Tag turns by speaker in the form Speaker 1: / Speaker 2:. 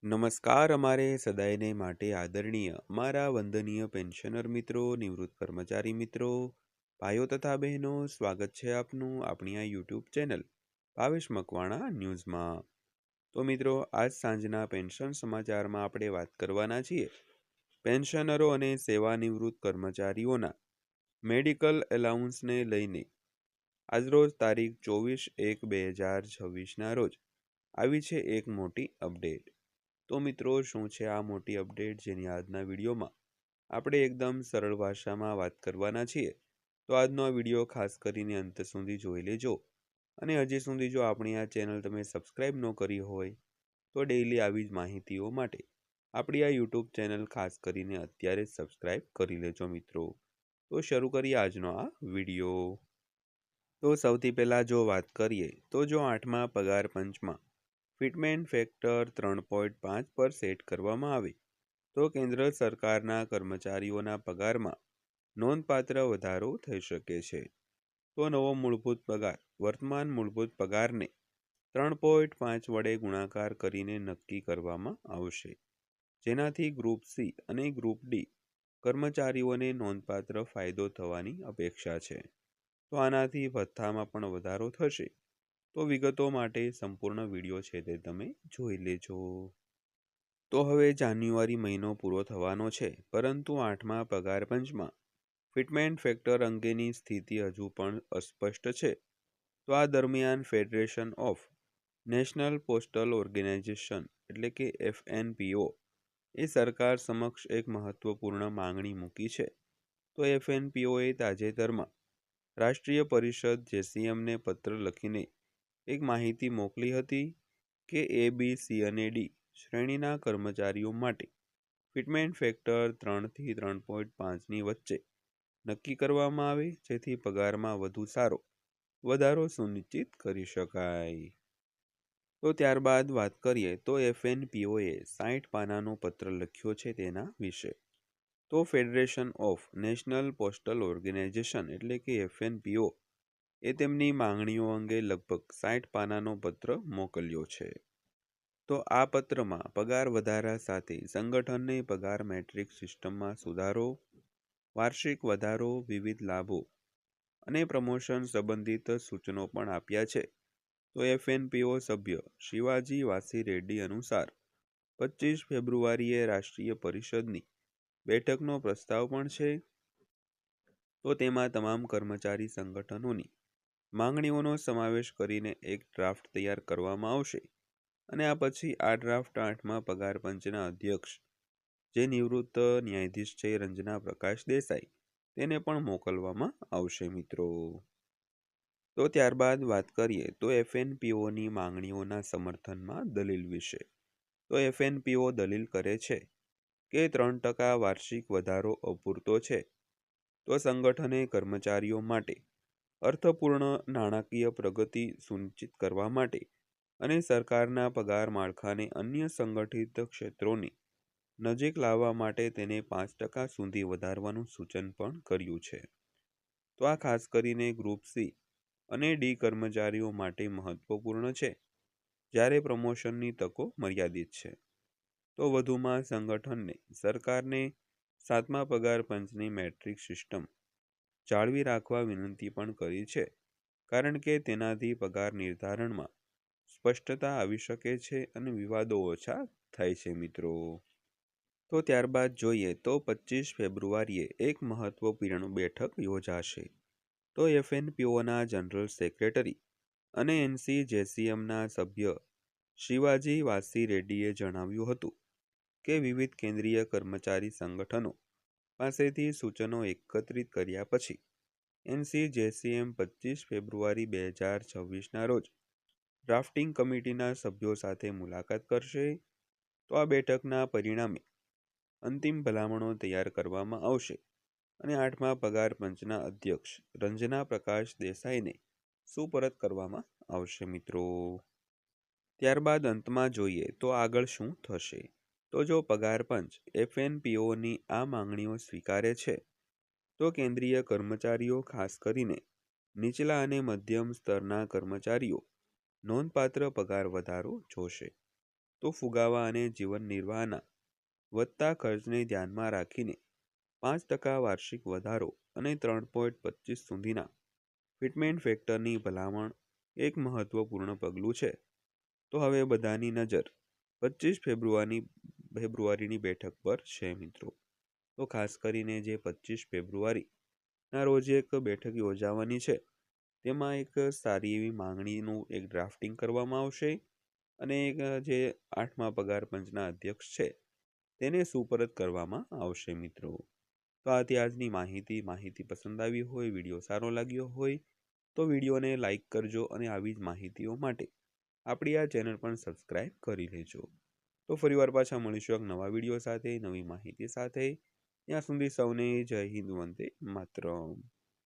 Speaker 1: નમસ્કાર અમારે સદાયને માટે આદરણીય મારા વંદનીય પેન્શનર મિત્રો, નિવૃત્ત કર્મચારી મિત્રો, ભાઈઓ તથા બહેનો, સ્વાગત છે આપનું આપણી આ યુટ્યુબ ચેનલ ભાવેશ મકવાણા ન્યૂઝમાં. તો મિત્રો, આજ સાંજના પેન્શન સમાચારમાં આપણે વાત કરવાના છીએ પેન્શનરો અને સેવાનિવૃત્ત કર્મચારીઓના મેડિકલ એલાઉન્સને લઈને. આજરોજ તારીખ 24/1/2026ના રોજ આવી છે એક મોટી અપડેટ. તો મિત્રો, શું છે આ મોટી અપડેટ જેની આજના વિડીયોમાં આપણે એકદમ સરળ ભાષામાં વાત કરવાના છીએ? તો આજનો આ વિડીયો ખાસ કરીને અંત સુધી જોઈ લેજો. અને હજી સુધી જો આપણી આ ચેનલ તમે સબસ્ક્રાઈબ ન કરી હોય તો ડેઈલી આવી જ માહિતીઓ માટે આપણી આ યુટ્યુબ ચેનલ ખાસ કરીને અત્યારે જ સબસ્ક્રાઈબ કરી લેજો મિત્રો. તો શરૂ કરીએ આજનો આ વિડીયો. તો સૌથી પહેલાં જો વાત કરીએ તો જો 8મા પગાર પંચમાં ફિટમેન્ટ ફેક્ટર 3.5 પર સેટ કરવામાં આવે તો કેન્દ્ર સરકારના કર્મચારીઓના પગારમાં નોંધપાત્ર વધારો થઈ શકે છે. તો નવો મૂળભૂત પગાર વર્તમાન મૂળભૂત પગારને 3.5 વડે ગુણાકાર કરીને નક્કી કરવામાં આવશે, જેનાથી ગ્રુપ સી અને ગ્રુપ ડી કર્મચારીઓને નોંધપાત્ર ફાયદો થવાની અપેક્ષા છે. તો આનાથી ભથ્થામાં પણ વધારો થશે. તો વિગતો માટે સંપૂર્ણ વિડીયો છે તે તમે જોઈ લેજો. તો હવે જાન્યુઆરી મહિનો પૂરો થવાનો છે, પરંતુ 8મા પગાર પંચમાં ફિટમેન્ટ ફેક્ટર અંગેની સ્થિતિ હજુ પણ અસ્પષ્ટ છે. તો આ દરમિયાન federation of national postal organisation એટલે કે FNPO એ સરકાર સમક્ષ એક મહત્વપૂર્ણ માંગણી મૂકી છે. તો FNPOએ તાજેતરમાં રાષ્ટ્રીય પરિષદ JCMને પત્ર લખીને એક માહિતી મોકલી હતી કે A, B, C અને D શ્રેણીના કર્મચારીઓ માટે ફિટમેન્ટ ફેક્ટર 3 થી 3.5ની વચ્ચે નક્કી કરવામાં આવે, જેથી પગારમાં વધુ સારો વધારો સુનિશ્ચિત કરી શકાય. તો ત્યારબાદ વાત કરીએ તો FNPOએ 60 પાનાનો પત્ર લખ્યો છે તેના વિશે. તો federation of national postal organisation એટલે કે FNPO એ તેમની માંગણીઓ અંગે લગભગ 60 પાનાનો પત્ર મોકલ્યો છે. તો આ પત્રમાં પગાર વધારા સાથે સંગઠનને પગાર મેટ્રિક સિસ્ટમમાં સુધારો, વાર્ષિક વધારો, વિવિધ લાભો અને પ્રમોશન સંબંધિત સૂચનો પણ આપ્યા છે. તો FNPO સભ્ય શિવાજી વાસી રેડ્ડી અનુસાર 25 ફેબ્રુઆરીએ રાષ્ટ્રીય પરિષદની બેઠકનો પ્રસ્તાવ પણ છે. તો તેમાં તમામ કર્મચારી સંગઠનોની માંગણીઓનો સમાવેશ કરીને એક ડ્રાફ્ટ તૈયાર કરવામાં આવશે. અને આ પછી આ ડ્રાફ્ટ 8મા પગાર પંચના અધ્યક્ષ જે નિવૃત્ત ન્યાયાધીશ છે રંજના પ્રકાશ દેસાઈ તેને પણ મોકલવામાં આવશે મિત્રો. તો ત્યારબાદ વાત કરીએ તો FNPOની માંગણીઓના સમર્થનમાં દલીલ વિશે. તો FNPO દલીલ કરે છે કે 3% વાર્ષિક વધારો અપૂરતો છે. તો સંગઠને કર્મચારીઓ માટે અર્થપૂર્ણ નાણાકીય પ્રગતિ સુનિશ્ચિત કરવા માટે અને સરકારના પગાર માળખાને અન્ય સંગઠિત ક્ષેત્રોની નજીક લાવવા માટે તેને 5% સુધી વધારવાનું સૂચન પણ કર્યું છે. તો આ ખાસ કરીને ગ્રુપ સી અને ડી કર્મચારીઓ માટે મહત્વપૂર્ણ છે, જ્યારે પ્રમોશનની તકો મર્યાદિત છે. તો વધુમાં સંગઠનને સરકારને 7મા પગાર પંચની મેટ્રિક સિસ્ટમ જાળવી રાખવા વિનંતી પણ કરી છે, કારણ કે તેનાથી પગાર નિર્ધારણમાં સ્પષ્ટતા આવી શકે છે અને વિવાદો ઓછા થાય છે મિત્રો. તો ત્યારબાદ જોઈએ તો 25 ફેબ્રુઆરીએ એક મહત્વપૂર્ણ બેઠક યોજાશે. તો FNPOના જનરલ સેક્રેટરી અને NCJCMના સભ્ય શિવાજી વાસી રેડ્ડીએ જણાવ્યું હતું કે વિવિધ કેન્દ્રીય કર્મચારી સંગઠનો પાસેથી સૂચનો એકત્રિત કર્યા પછી NCJCM 25 ફેબ્રુઆરી 2026ના રોજ ડ્રાફ્ટિંગ કમિટીના સભ્યો સાથે મુલાકાત કરશે. તો આ બેઠકના પરિણામે અંતિમ ભલામણો તૈયાર કરવામાં આવશે અને 8મા પગાર પંચના અધ્યક્ષ રંજના પ્રકાશ દેસાઈને સુપરત કરવામાં આવશે મિત્રો. ત્યારબાદ અંતમાં જોઈએ તો આગળ શું થશે. તો જો પગાર પંચ FNPOની આ માંગણીઓ સ્વીકારે છે તો કેન્દ્રીય કર્મચારીઓ, ખાસ કરીને નીચલા અને મધ્યમ સ્તરના કર્મચારીઓ નોંધપાત્ર પગાર વધારો જોશે. તો ફુગાવા અને જીવન નિર્વાહના વધતા ખર્ચને ધ્યાનમાં રાખીને 5% વાર્ષિક વધારો અને 3.25 સુધીના ફિટમેન્ટ ફેક્ટરની ભલામણ એક મહત્વપૂર્ણ પગલું છે. તો હવે બધાની નજર 25 ફેબ્રુઆરીની બેઠક પર છે મિત્રો. તો ખાસ કરીને જે 25 ફેબ્રુઆરીના રોજ એક બેઠક યોજાવાની છે, તેમાં એક સારી એવી માંગણીનું એક ડ્રાફ્ટિંગ કરવામાં આવશે અને એક જે 8મા પગાર પંચના અધ્યક્ષ છે તેને સુપરત કરવામાં આવશે મિત્રો. તો આથી આજની માહિતી પસંદ આવી હોય, વિડીયો સારો લાગ્યો હોય તો વિડીયોને લાઈક કરજો અને આવી જ માહિતીઓ માટે આપણી આ ચેનલ પણ સબસ્ક્રાઈબ કરી લેજો. તો ફરીવાર પાછા મળીશું એક નવા વિડીયો સાથે, નવી માહિતી સાથે. ત્યાં સુધી સૌને જય હિન્દ, વંદે માતરમ.